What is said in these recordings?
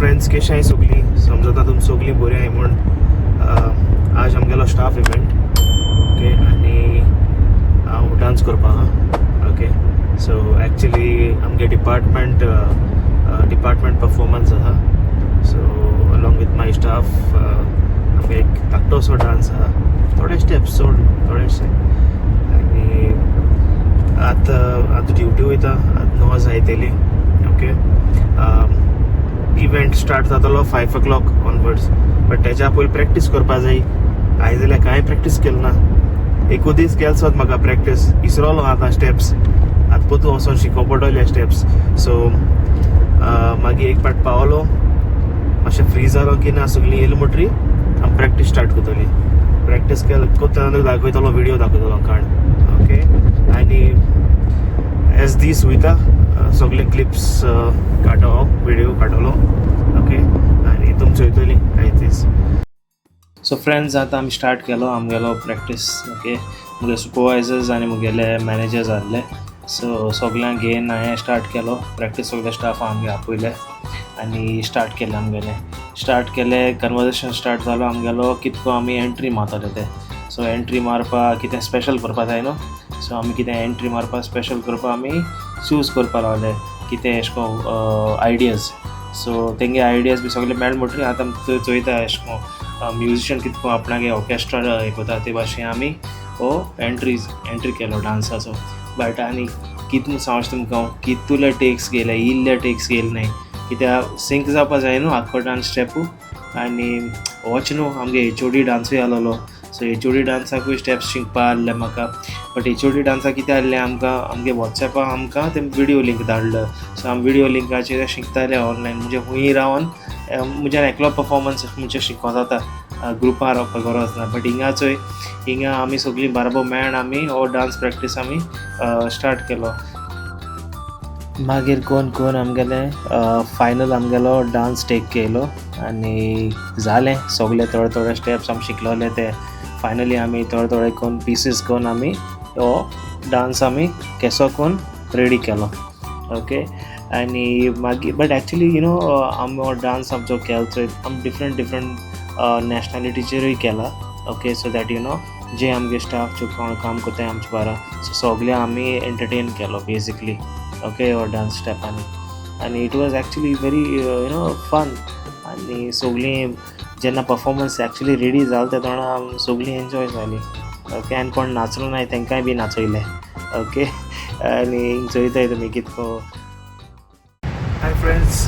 Friends कशी आहे सगळी समजता तुम सगळी बरी आहे म्हणून आज आमगेलो स्टाफ इव्हेंट ओके आणि हांव डान्स करपा ओके सो एक्चुअली आमगे डिपार्टमेंट परफॉर्मन्स आहा so along with my staff आमगे एक धाकटोसो डान्स आहा थोडे स्टेप्स सोड थोडेशे आनी आतां ड्युटी वयता 9 जायतेली ओके इवेंट स्टार्ट जातलो 5 o'clock ऑनवर्ड्स बट तेच्या पयलीं प्रॅक्टीस करपा जाय हांवें जाल्यार कांय प्रॅक्टीस केली ना एकूच दीस केलो म्हाका प्रॅक्टीस इसरोलो आतां स्टेप्स आतां पोतू वचोन शिकोवप पडटले स्टेप्स सो मागीर एक पाट पावलो मातशें फ्री जालो की ना सगळीं येयली म्हणटरी हांव प्रॅक्टीस स्टार्ट करतली प्रॅक्टीस करतना दाखयतलो व्हिडियो दाखयतलो काण ओके आनी एज दीस वयता सगळे क्लिप्स काडटलो व्हिडिओ काडटलो ओके आनी तुमी चोयतली कांय दीस सो फ्रेंड्स आतां आमी स्टार्ट केलो आमगेलो प्रॅक्टीस ओके मुगे सुपरवायजर्स आनी मुगेले मॅनेजर्स आहले सो सगळ्यांक घेवन हांवें स्टार्ट केलो प्रॅक्टीस सगळे स्टाफ आमगे आपयले आनी स्टार्ट केलें कन्वर्सेशन स्टार्ट जालो आमगेलो कितको आमी एंट्री मारतले ते सो एंट्री मारपा कितें स्पेशल करपा जाय न्हू सो आमी कितें एंट्री मारपा स्पेशल करपा आमी चूज करपा लागले कितें एशें को आयडियाज सो तेंगे आयडियाज बी सगळे मेळ म्हणटरी आतां चोयता एशें को म्युजिशियन कितको आपणागे ऑर्केस्ट्रा हे कोता ते भाशेन आमी हो एंट्री केलो डान्साचो बट आनी कितें सांगच तुमकां कितुले टेक्स गेले इल्ले टेक्स गेले नाय कित्याक सिंक जावपा जाय न्हू आख्खो डान्स स्टेपू आनी होच न्हू आमगे HOD डान्सूय आसलोलो सो HOD डान्साकूय स्टेप्स शिकपा आहले म्हाका बट HOD डान्साक कितें आहलें आमकां आमगे वॉट्सॅपार आमकां ते विडियो लिंक धाडलो सो आमी विडियो लिंकाचेर शिकताले ऑनलायन म्हणजे खूंय रावन म्हज्यान एकलो परफॉर्मन्स म्हणजे शिकोवं जाता ग्रुपार रावपा गरज ना बट हिंगा आमी सगळीं बाराबर मेळून आमी हो डान्स प्रॅक्टीस आमी स्टार्ट केलो मागीर कोण आमगेलें फायनल आमगेलो डान्स टेक केलो आनी जालें सगळे थोडे स्टेप्स आमी शिकलोले ते फायनली आमी थोडे कोण पीसीस कोन आमी हो डान्स आमी केसो कोन रेडी केलो ओके आनी मागीर बट एक्चुअली यू नो आमी हो डान्स आमचो केलो चोय आमी डिफरंट नॅशनॅलिटीचेरूय केला okay so that you no जे आमगे स्टाफ जो कोण काम करताय आमचे बारा सो सगळे आमी एंटरटेन केलो बेजिकली ओके हो डान्स स्टेपांनी आनी it was actually very you know fun आनी सगळीं जेन्ना परफॉर्मन्स एक्चुली रेडी जालो तेन्ना सगळीं एन्जॉय जाली ओके आनी कोण नाचलो नाय तेंकांय बी नाचयले ओके आनी चोयताय तुमी कितको हाय फ्रेंड्स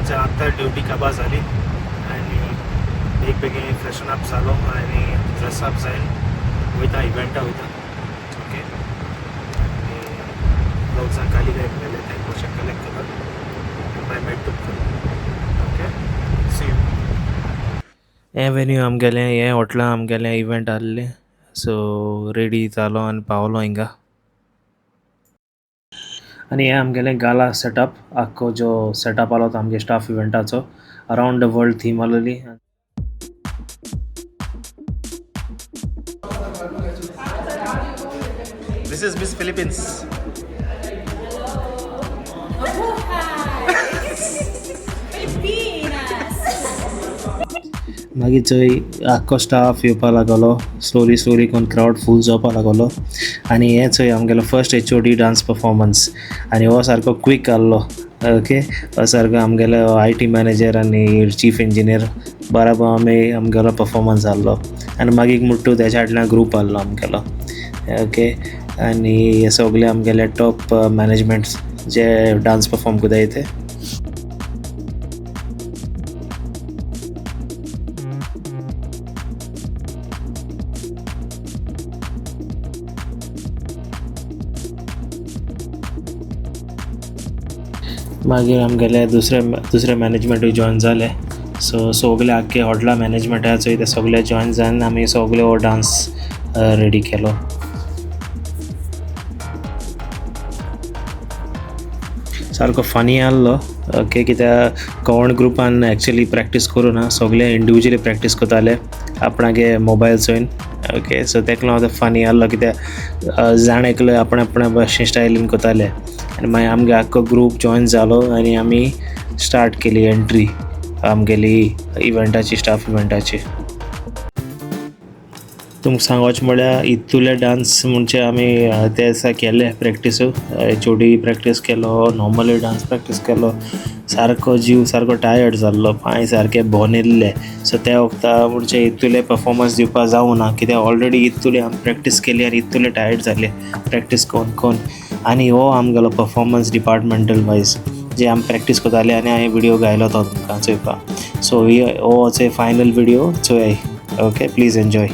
अच्छा आतां ड्युटी काबार जाली आनी बेगीन फ्रेशन अप जालो आनी ड्रेस अप जायन वयता इव्हेंटा वयता ओके ब्लाउजां खाली घातलेले ते मातशें कलेक्ट करता बाय मेट तुमकां ओके सी यू हे वेन्यू आमगेलें हे हॉटेलां आमगेलें इव्हेंट आहलें सो रेडी जालो आनी पावलो हिंगा आनी हे आमगेलें गाला सेटअप आख्खो जो सेटअप आलो तो आमगे स्टाफ इव्हेंटाचो अरावंड द वर्ल्ड थीम आसलोली दिस इज मिस फिलिपिन्स मागीर थंय आख्खो स्टाफ येवपा लागलो स्लोली कोण क्रावड फूल जावपा लागलो आनी हे थंय आमगेलो फर्स्ट HOD डान्स परफॉर्मन्स आनी हो सारको क्वीक आहलो ओके हो सारको आमगेलो IT मॅनेजर आनी चीफ इंजिनियर बराबर आमगेलो परफॉर्मन्स आहलो आनी मागीर म्हणटू तेच्या फाटल्यान ग्रूप आहलो आमगेलो ओके आनी हे सगळे आमगेले टॉप मॅनेजमेंट जे डान्स परफॉर्म कोताय ते मागीर आमगेले दुसरे मॅनेजमेंटूय जॉइन जाले सो सगळे आख्खे हॉटेला मॅनेजमेंटाचोय ते सगळे जॉइन जावन आमी सगळे हो डान्स रेडी केलो सारको फनी आहलो ओके कित्याक कोण ग्रुपान एक्चुअली प्रॅक्टीस करूं ना सगळे इंडिविज्युअली प्रॅक्टीस करताले आपणागे मोबायल चोयन ओके सो तेका लागून फनी आहलो कित्याक जाण एकले आपणे भाशेन स्टायलीन करताले आनी मागीर आमगे आख्खो ग्रूप जॉइन जालो आनी आमी स्टार्ट केली एंट्री आमगेली इव्हेंटाची स्टाफ इव्हेंटाची. तुमकां सांगोचें म्हळ्यार इतुले डान्स म्हणजे आमी ते दिसा केले प्रॅक्टीस, एचओडी प्रॅक्टीस केलो, नॉर्मली डान्स प्रॅक्टीस केलो. सारको जीव सारको टायर्ड जाल्लो, पांय सारके भोंविल्ले. सो त्या वक्ता म्हणजे इतुले परफॉर्मन्स दिवपा जावं ना, कित्याक ऑलरेडी इतुली आमी प्रॅक्टीस केली आनी इतुले टायर्ड जाले प्रॅक्टीस कोन्न. आनी हो आमगेलो परफॉर्मन्स डिपार्टमेंटल वायज जे आमी प्रॅक्टीस करताले आनी हांवें व्हिडिओ घायलो तो तुमकां चोवपाक. सो हो वॉज ए फायनल व्हिडिओ चोय. Okay, please enjoy.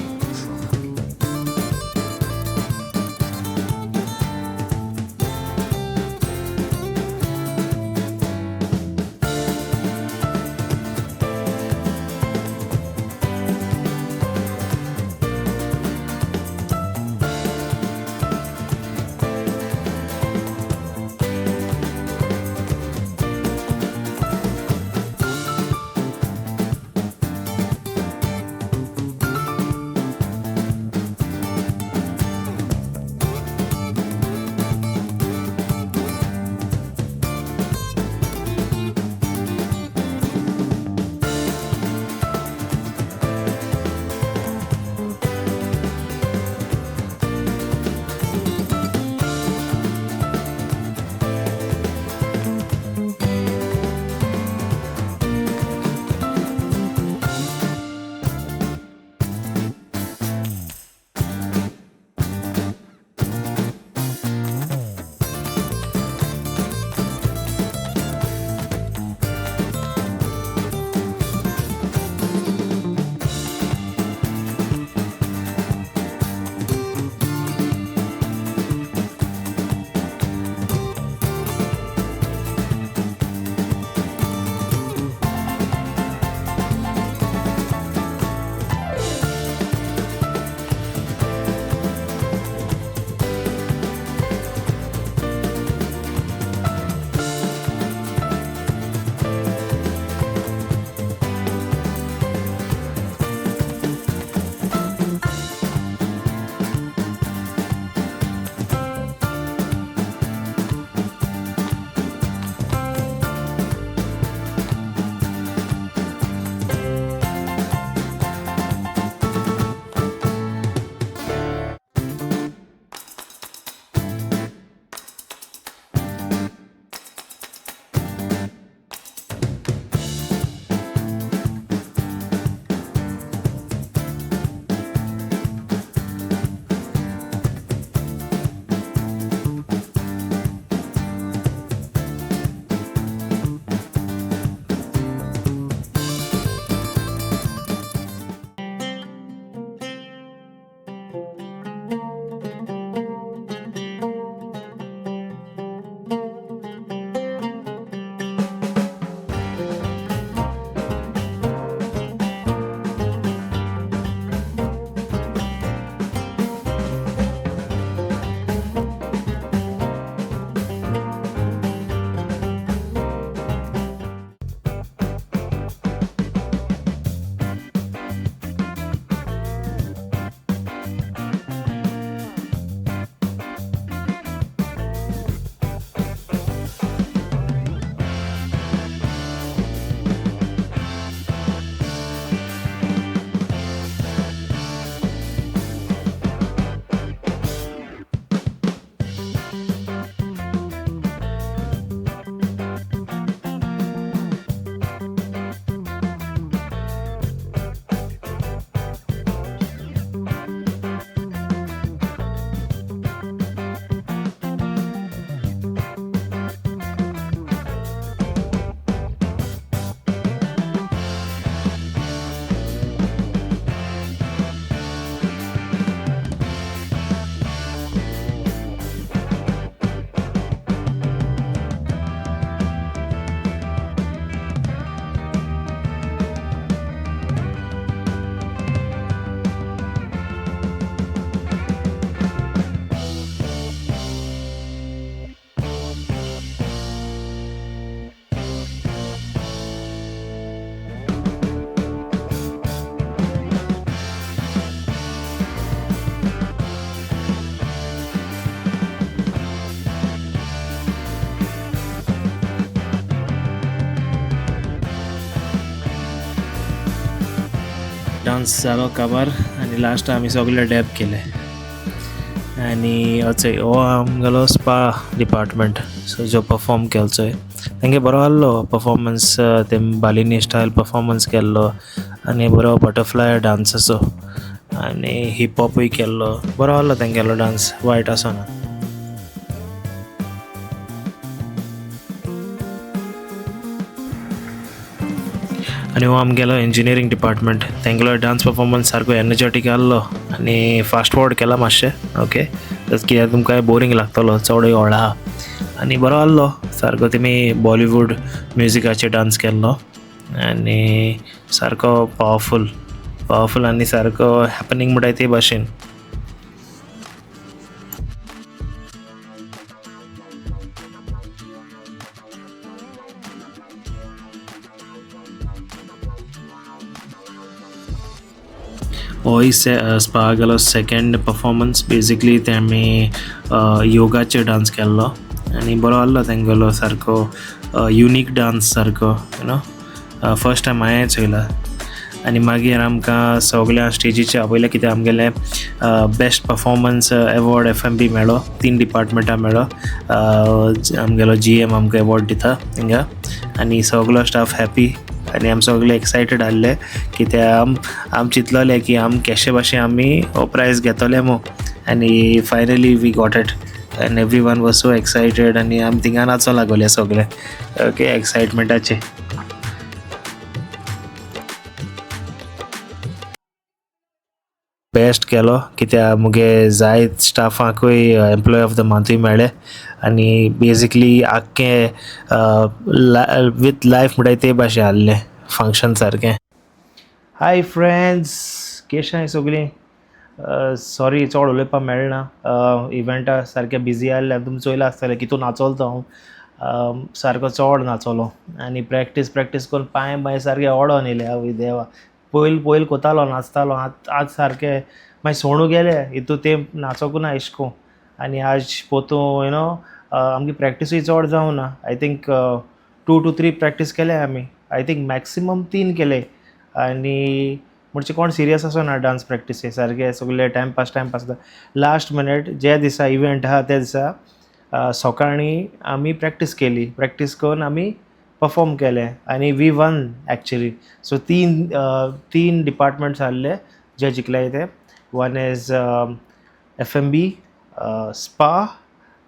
डान्स जालो काबार आनी लास्ट आमी सगळे डॅब केले आनी चोय हो आमगेलो स्पा डिपार्टमेंट सो जो परफॉर्म केलो चोय तेंगे बरो आहलो परफॉर्मन्स ते बालिनी स्टायल परफॉर्मन्स केल्लो आनी बरो बटरफ्लाय डान्स असो आनी हिप हॉपूय केल्लो बरो आहलो तेंगेलो डान्स वायट आसो ना आनी हो आमगेलो इंजिनियरींग डिपार्टमेंट तेंगेलो डान्स परफॉर्मन्स सारको एनर्जेटीक आहलो आनी फास्ट फॉवर्ड केला मातशें ओके कित्याक तुमकां बोरींग लागतलो चडूय व्हडा आहा आनी बरो आहलो सारको तेमी बॉलिवूड म्युजिकाचेर डान्स केल्लो आनी सारको पावरफूल आनी सारको हॅपनींग म्हणटाय ते भाशेन होय स्पा गेलो सेकंड परफॉर्मन्स बेजिकली ते आमी योगाचेर डान्स केल्लो आनी बरो आहलो तेंगेलो सारको युनीक डान्स सारको यू नो फर्स्ट टायम हांवें चोयला आनी मागीर आमकां सगल्या स्टेजीचेर आपयलें कित्याक आमगेलें बेस्ट परफॉर्मन्स एवॉर्ड FMB मेळ्ळो 3 डिपार्टमेंटां मेळ्ळो आमगेलो GM आमकां एवॉर्ड दिता हिंगा आनी सगलो स्टाफ हॅपी आनी आमी सगळे एक्सायटेड आहले कित्याक आम चिंतलोले की आम केशे भाशेन आमी हो प्रायज घेतोले मो आनी finally we got it and everyone was so excited आनी आमी थिंगा नाचो लागोले सगळे ओके एक्सायटमेंटाचे बेस्ट केलो कित्याक मुगे जायत स्टाफाकूय एम्प्लॉय ऑफ द मंथूय मेळ्ळे आनी बेजिकली आख्खें विथ लायफ म्हणटाय ते भाशेन आहलें फंक्शन सारकें हाय फ्रेंड्स केश आहाय सगळीं सॉरी चड उलोवपाक मेळना इव्हेंटा सारकें बिजी आहलें तुमी चोयलां आसतलें कितून नाचोलो तो हांव सारको चड नाचोलो आनी प्रॅक्टीस करून पांय सारके ओडोन येयले आवय देवा पयल कोतालो नाचतालो आज सारकें मागीर सोणू गेले हितू ते नाचोकू ना एशको आनी आज पोतू यू नो आमगे प्रॅक्टीसूय चड जावं ना आय थिंक 2 to 3 प्रॅक्टीस केले आमी आय थिंक मॅक्सिमम 3 केले आनी म्हणचे कोण सिरियस आसो ना डान्स प्रॅक्टीसे सारके सगळे टायमपास लास्ट मिनीट जे दिसा इव्हेंट आहा त्या दिसा सकाळीं आमी प्रॅक्टीस करून आमी परफॉर्म केले आनी वी वन एक्चुअली सो तीन डिपार्टमेंट्स आहले जे जिखले ते वन इज FMB स्पा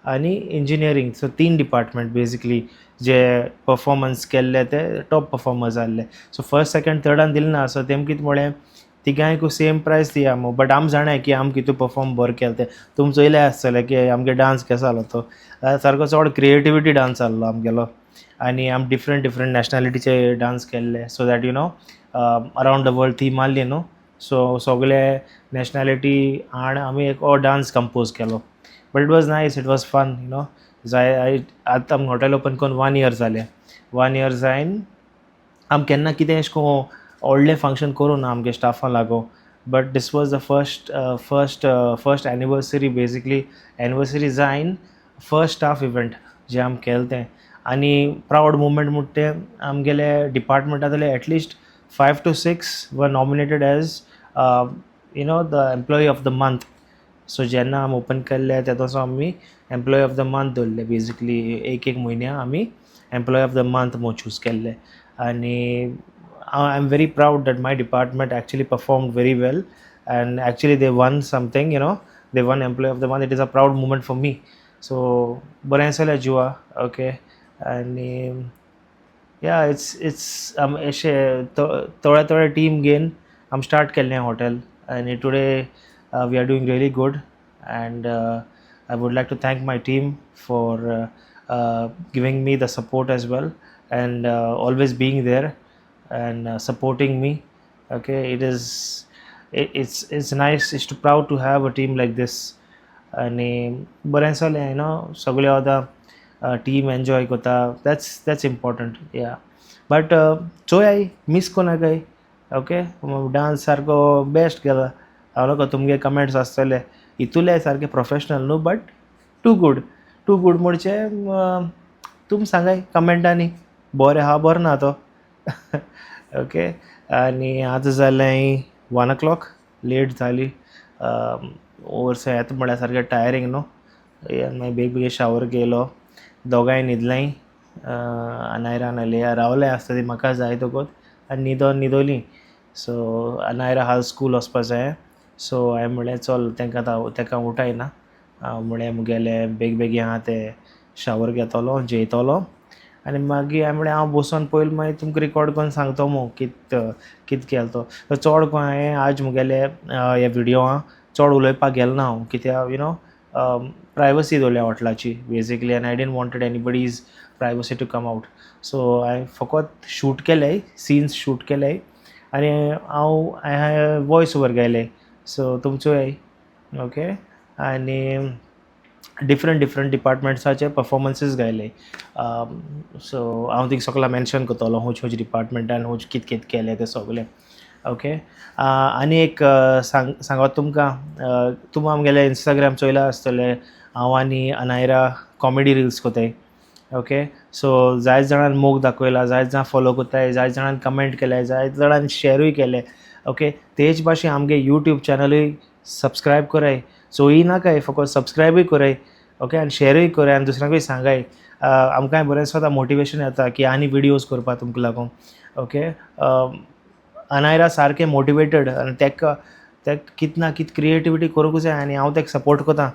आनी इंजिनियरींग सो 3 डिपार्टमेंट बेजिकली जे परफॉर्मन्स केल्ले ते टॉप परफॉर्मर्स आहले सो फर्स्ट सेकंड थर्डान दिले ना सो तेम कितें म्हळें तिगांयकू सेम प्रायज दिया मो बट आम जाणाय की आम कितू परफॉर्म बरें केलें तें तुमी चोयलें आसतलें की आमगे डान्स कसो आहलो तो सारको चड क्रिएटिविटी डान्स आहलो आमगेलो आनी आम डिफरंट नॅशनॅलिटीचे डान्स केल्ले so that you know around the world theme आहली न्हू सो सगळे नॅशनॅलिटी आमी एक डान्स कंपोज केलो but it was nice it was fun you know आतां आमी हॉटेल ओपन करून 1 year जालें 1 year जायन आम केन्ना कितें अशें को व्हडलें फंक्शन करूं ना आमगे स्टाफा लागो but this was the first anniversary basically anniversary जायन फर्स्ट स्टाफ इव्हेंट जें आम केलें तें आनी प्रावड मुवमेंट म्हणटा तें आमगेले डिपार्टमेंटांतले एटलिस्ट 5 to 6 वर nominated as you know the employee of the month so जेन्ना आमी ओपन केल्ले तेदोसो आमी एम्प्लॉय ऑफ द मंथ दवरले बेजिकली एक म्हयन्या आमी एम्प्लॉय ऑफ द मंथ मो चूज केल्ले आनी I am very proud that my department actually performed very well and actually they won something you know they won employee of the month it is a proud moment for me so बरें जालें जिवा okay आनी या it's अशें थोडे team घेवन आमी start केल्लें hotel आनी today we are doing really good and I would like to thank my team for giving me the support as well and always being there and supporting me. Okay, it's nice. It's proud to have a team like this. आणि बरें जालें you know सगळे आतां team enjoy कोता that's important या but चोय miss कोनाकाय okay dance सारको best केला हांव नका तुमगे कमेंट्स आसतले इतुले सारके प्रोफेशनल न्हू बट टू गूड म्हणचे तुमी सांगाय कमेंटांनी बरें आहा बरो ना तो ओके आनी आतां जालें 1 o'clock लेट जाली ओवरसे येता म्हळ्यार सारकें टायरींग न्हू मागीर बेगीन शावर घेयलो दोगांय न्हिदलाय अनायरा नाल्या रावलें आसता ती म्हाका जाय तोकूत आनी न्हिदोलीं सो अनायरा हाल स्कूल वचपा जाय सो हांवें म्हणलें चल तांकां उठयना म्हळें मुगेले बेगीन आहा ते शावर घेतलो जेयतलो आनी मागीर हांवें म्हणलें हांव बसून पयलीं मागीर तुमकां रिकॉर्ड करून सांगतो मो कित केलो तो चड कोण हांवें आज मुगेले हे व्हिडियोआ चड उलोवपाक गेलो ना हांव कित्याक प्रायवसी दवरल्या हॉटेलाची basically and I didn't wanted anybody's privacy to come out so हांवें फकत शूट केले सीन्स शूट केले आनी हांवें वॉयस ओवर गायले सो तुमचोय ओके आनी डिफरंट डिपार्टमेंट्साचे परफॉर्मन्सीस गायले सो हांव थिंग सगळा मेन्शन करतलो खूंय डिपार्टमेंटान खूंय कित केलें तें सगळें ओके आनी एक सांगत तुमकां तुमी आमगेले इंस्टाग्राम चोयला आसतले हांव आनी अनायरा कॉमेडी रिल्स कोताय ओके सो जायत जाणांनी मोग दाखयला जायत जाण फॉलो कोत्ताय जायत जाणांनी कमेंट केले जायत जाणांनी शेरूय केले ओके तेच भाशेन आमगे यूट्यूब चॅनलूय सबस्क्रायब कराय चोयी नाकाय फकत सबस्क्रायबूय कराय ओके आनी शेरूय कराय आनी दुसऱ्यांकूय सांगाय आमकांय बरें स्वता मोटिवेशन येता की आनी विडियोज करपा तुमकां लागून ओके अनायरा सारकें मोटिवेटेड आनी तेका कित ना कित क्रिएटिविटी करूंक जाय आनी हांव तेका सपोर्ट कोता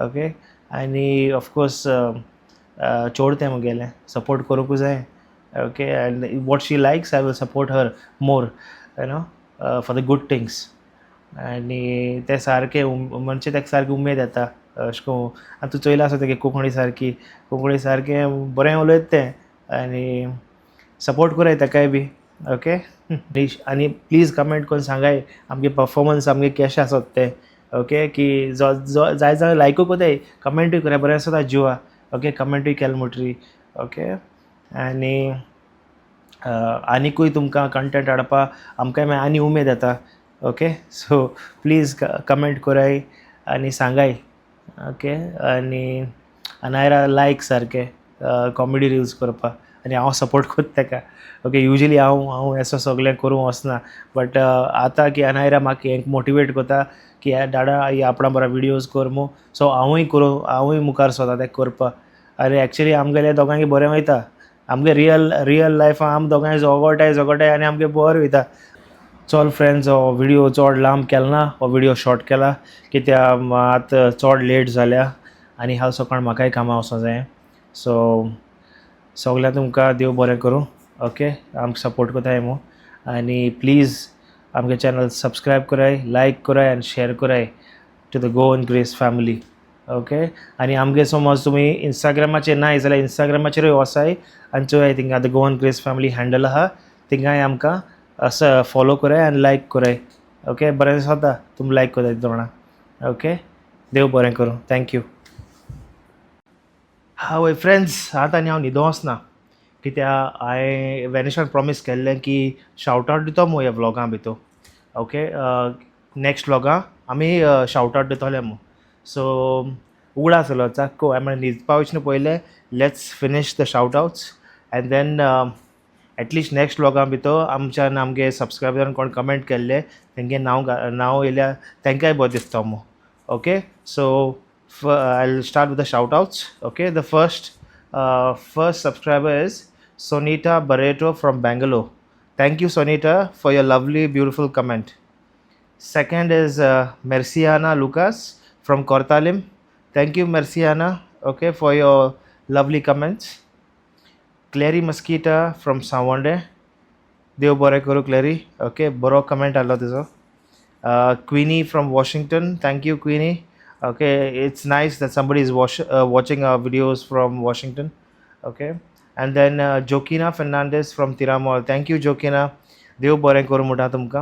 ओके आनी ऑफकोर्स चोड तें मुगेलें सपोर्ट करूंक जाय okay and what she likes I will support her more for the good things आनी तें सारकें म्हणजे तेका सारकी उमेद येता अशें कोन्न आनी तूं चोयलां आसता तेगे कोंकणी सारकें बरें उलयता तें आनी सपोर्ट कराय तेकाय बी ओके आनी प्लीज कमेंट करून सांगाय आमगे परफॉर्मन्स आमगे केशे आसत ते ओके की जाय जाल्यार लायकूय कोताय कमेंटूय कराय बरें आसता जिवा ओके कमेंटूय केलें म्हणटरी ओके आनीकूय तुमकां कंटेंट हाडपा आमकांय मागीर आनी उमेद येता ओके सो प्लीज कमेंट कराय आनी सांगाय ओके आनी अनायरा लायक सारकें कॉमेडी रिल्स करपा आनी हांव सपोर्ट कोत्ता तेका ओके युजली हांव एसो सगळें करूं वचना बट आतां की अनायरा म्हाका हें मोटिवेट कोता की डाडा आपणा बरा विडियोज कर मू सो हांवूय मुखार सोदा तें करपा आनी एक्चुली आमगेले दोगांय बरें वयता आमगे रियल लायफान आम दोगांय झगडटाय आनी आमगे बरें वयता चल फ्रेंड्स हो विडियो चड लांब केलो ना हो विडियो शॉर्ट केला कित्याक आतां चड लेट जाल्या आनी हाल सकाळ म्हाकाय कामां वचों जाय सो सगळ्यांक तुमकां देव बरें करूं ओके आमकां सपोर्ट कोताय मू आनी प्लीज आमगे चॅनल सबस्क्रायब कराय लायक कराय आनी शेअर कराय to the Goan Grace family okay आनी आमगे समज तुमी इंस्टाग्रामाचेर नाय जाल्यार इंस्टाग्रामाचेरूय वसाय आनी चोय थिंगा the Goan Grace family handle आहा थिंगाय आमकां असं फॉलो कराय आनी लायक कराय ओके बरें जाता तुमी लायक कोताय दोना ओके देव बरें करूं थँक्यू वय फ्रेंड्स आतां आनी हांव न्हिदो वचना कित्याक हांवें वेनिशान प्रॉमीस केल्लें की शाउट आवट दितो मू ह्या व्लॉगां भितर ओके नेक्स्ट व्लॉगां आमी शाउट आवट दितोले मू सो उगडा आसलो चाक्को हांवें म्हळें न्हिदपा वचना पयलें let's finish the shout outs and then at least next व्लॉगां भितर आमच्यान आमगे सबस्क्रायबरान कोण कमेंट केल्ले तेंगे नांव येयल्या तेंकाय बरें दिसता मू okay so I'll start with the shout outs okay the first subscriber is Sonita Barreto from Bangalore. Thank you Sonita for your lovely beautiful comment. Second is Merciana Lucas from Kortalim. Thank you Merciana okay for your lovely comments. Clary Mosquita from Sawande. Dev bore karo Clary okay boro comment allo tizo. Queenie from Washington. Thank you Queenie. Okay, it's nice that somebody is watching our videos from Washington. Okay, and then Jokina Fernandez from Tiramal. Thank you Jokina. Dev bore karo mota tumka.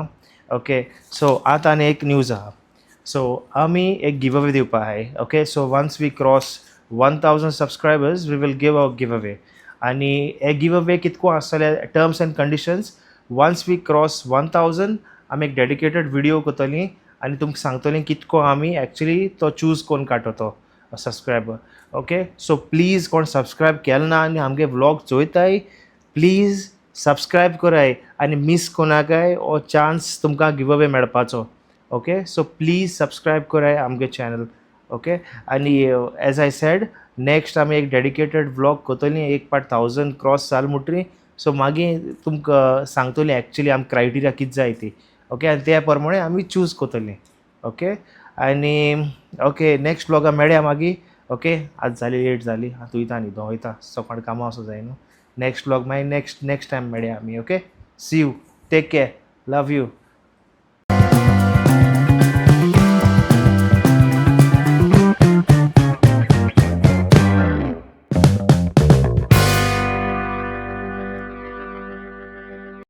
Okay, so आता आनी एक news आहा so आमी एक give away दिवपा आहाय okay so once we cross 1000 subscribers we will give a giveaway आनी हे गिव अवे कितको आसतले terms and conditions once we cross 1000 आमी एक डेडिकेटेड विडियो करतली आनी तुमकां सांगतलें कितको आमी एक्चुली तो चूज कोन्न काडटो तो सबस्क्रायबर ओके सो प्लीज कोण सबस्क्रायब केलो ना आनी आमगे व्लॉग चोयताय प्लीज सबस्क्रायब कराय आनी मिस कोनाकाय हो चान्स तुमकां गिव अवे मेळपाचो. ओके, सो प्लीज सबस्क्रायब कराय आमगे चॅनल. ओके, आनी एज आय सेड नेक्स्ट आमी एक डेडिकेटेड व्लॉग करतली एक पाट 1000 क्रॉस जाल म्हणटरी. सो मागीर तुमकां सांगतली एक्चुली आमकां क्रायटेरिया कितें जाय ती. ओके, आनी त्या प्रमाणे आमी चूज करतली. ओके, आनी ओके नेक्स्ट व्लॉगा मेळया मागीर. ओके, आज जाली लेट जाली, आतां वयता न्ही वयता सकाळ कामां वचूं जाय न्हू. नेक्स्ट व्लॉग मागीर नेक्स्ट टायम मेळया आमी. Okay, see you, take care, love you.